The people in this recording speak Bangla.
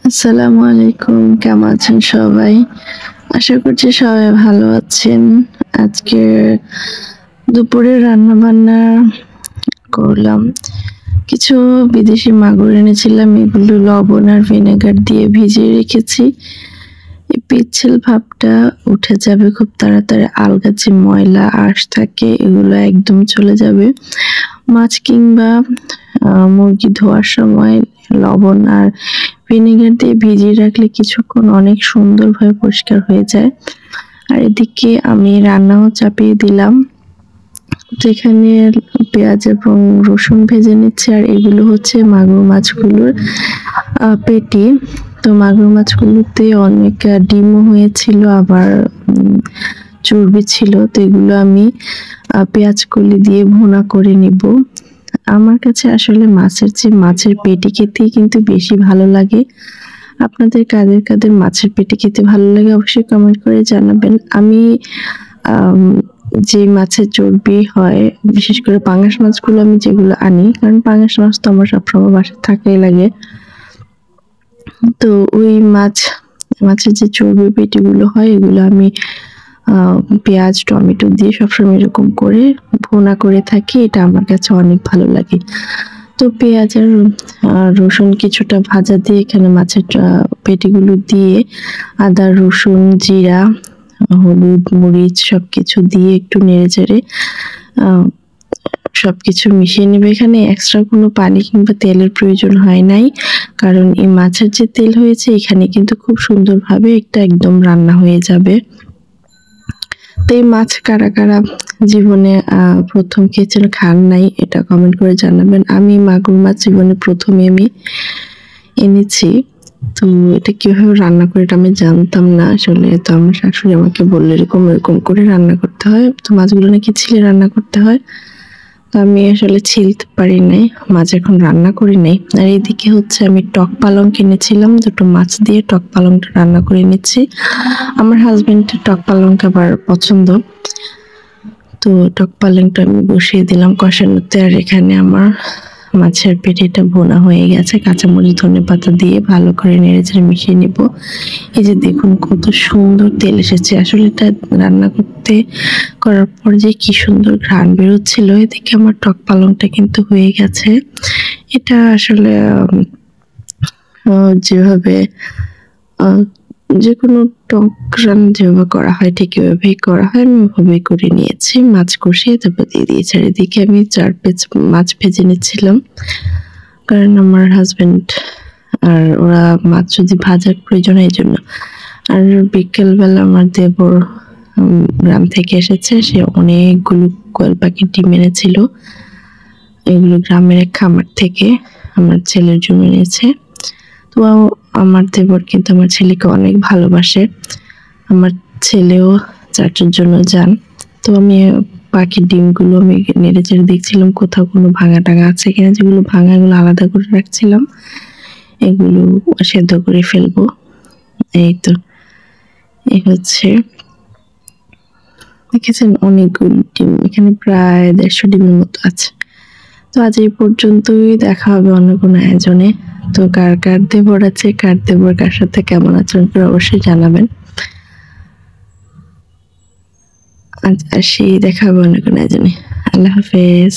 আসসালামু আলাইকুম, কেমন আছেন সবাই? আশা করছি সবাই ভালো আছেন। আজকে দুপুরে রান্না বান্না করলাম। কিছু বিদেশি মাগুর এনেছিলাম, এগুলো লবণ আর ভিনেগার দিয়ে ভিজিয়ে রেখেছি। এই পিচ্ছিল ভাবটা উঠে যাবে খুব তাড়াতাড়ি, আলগা যে ময়লা আঁশ থাকে এগুলো একদম চলে যাবে। মাছ কিংবা মুরগি ধোয়ার সময় লবণ আর ভিনেগার দিয়ে ভিজিয়ে রাখলে কিছুক্ষণ অনেক সুন্দরভাবে পরিষ্কার হয়ে যায়। আর এদিকে আমি রান্নাও চাপিয়ে দিলাম, যেখানে পেঁয়াজ এবং রসুন ভেজে নিচ্ছে। আর এগুলো হচ্ছে মাগুর মাছগুলোর পেটি। তো মাগুর মাছগুলোতে অনেক ডিমও হয়েছিল, আবার চর্বি ছিল। তো এগুলো আমি পেঁয়াজ কলি দিয়ে ভুনা করে নিব। আমার কাছে আসলে মাছের চেয়ে মাছের পেটি খেতেই কিন্তু বেশি ভালো লাগে। আপনাদের কাদের কাদের মাছের পেটি খেতে ভালো লাগে অবশ্যই কমেন্ট করে জানাবেন। আমি যে মাছের চর্বি হয়, বিশেষ করে পাঙ্গাস মাছগুলো আমি যেগুলো আনি, কারণ পাঙ্গাস মাছ তো আমার সবসময় বাসায় থাকাই লাগে। তো ওই মাছের যে চর্বি পেটিগুলো হয় এগুলো আমি পেঁয়াজ টমেটো দিয়ে সবসময় এরকম করে ভুনা করে থাকি, এটা আমার কাছে অনেক ভালো লাগে। তো পেঁয়াজ আর রসুন কিছুটা ভাজা দিয়ে এখানে মাছের পেটিগুলো দিয়ে আদা রসুন জিরা হলুদ মরিচ সবকিছু দিয়ে একটু নেড়ে চেড়ে সবকিছু মিশিয়ে নেবে। এখানে এক্সট্রা কোনো পানি কিংবা তেলের প্রয়োজন হয় নাই, কারণ এই মাছের যে তেল হয়েছে এখানে কিন্তু খুব সুন্দরভাবে একটা একদম রান্না হয়ে যাবে। তো এই মাছ কারা কারা জীবনে প্রথম খেয়েছেন খান নাই, এটা কমেন্ট করে জানাবেন। আমি মাগুর মাছ জীবনে প্রথমে আমি এনেছি। তো এটা কিভাবে রান্না করে এটা আমি জানতাম না আসলে। তো আমার শাশুড়ি আমাকে বললো এরকম এরকম করে রান্না করতে হয়, তো মাছগুলো নাকি ছিলে রান্না করতে হয়। তো আমি আসলে ছিলতে পারি নাই, মাছ এখন রান্না করি নাই। আর এদিকে হচ্ছে আমি টক পালং কিনেছিলাম, দুটো মাছ দিয়ে টক পালংটা রান্না করে নিচ্ছি। আমার হাজবেন্ডের টক পালংটা আবার পছন্দ। তো টক পালংটা আমি বসিয়ে দিলাম কষানোতে। আর এখানে আমার মাছের পেটিটা ভুনা হয়ে গেছে, কাঁচামরিচ ধনেপাতা দিয়ে ভালো করে নেড়েচেড়ে মিশিয়ে নিব। এই যে দেখুন কত সুন্দর তেল এসেছে, আসলে এটা রান্না করার পর যে কি সুন্দর ঘ্রাণ বেরোচ্ছিল। এদিকে আমার টক পালংটা কিন্তু হয়ে গেছে। এটা আসলে যেভাবে যে কোনো টক রান্না যেভাবে করা হয় ঠিক এভাবেই করা হয়, আমি ওভাবেই করে নিয়েছি। মাছ কষিয়ে তারপর দিয়ে দিয়েছি। আর এদিকে আমি 4 পিস মাছ ভেজে নিচ্ছিলাম, কারণ আমার হাজবেন্ড আর ওরা মাছ যদি ভাজার প্রয়োজন এই জন্য। আর বিকেলবেলা আমার দেবর গ্রাম থেকে এসেছে, সে অনেকগুলো কোয়েল পাখির ডিম এনেছিল। এগুলো গ্রামের এক খামার থেকে আমার ছেলের জন্য এনেছে। তো আমার দেবর কিন্তু আমার ছেলেকে অনেক ভালোবাসে, আমার ছেলেও চারটার জন্য যান। তো আমি পাখির ডিমগুলো আমি নেড়ে চেড়ে দেখছিলাম কোথাও কোনো ভাঙা টাঙা আছে কিনা, যেগুলো ভাঙা এগুলো আলাদা করে রাখছিলাম, এগুলো সেদ্ধ করে ফেলবো। এই তো এই হচ্ছে, দেখেছেন অনেকগুলো ডিম, এখানে প্রায় 150 ডিমের মতো আছে। তো আজ এই পর্যন্তই, দেখা হবে অন্য কোনো আয়োজনে। তো কার কার দেবর আছে, কার দেবর কার সাথে কেমন আচরণ করে অবশ্যই জানাবেন। আজ আসি, দেখা হবে অন্য কোনো আয়োজনে। আল্লাহ হাফেজ।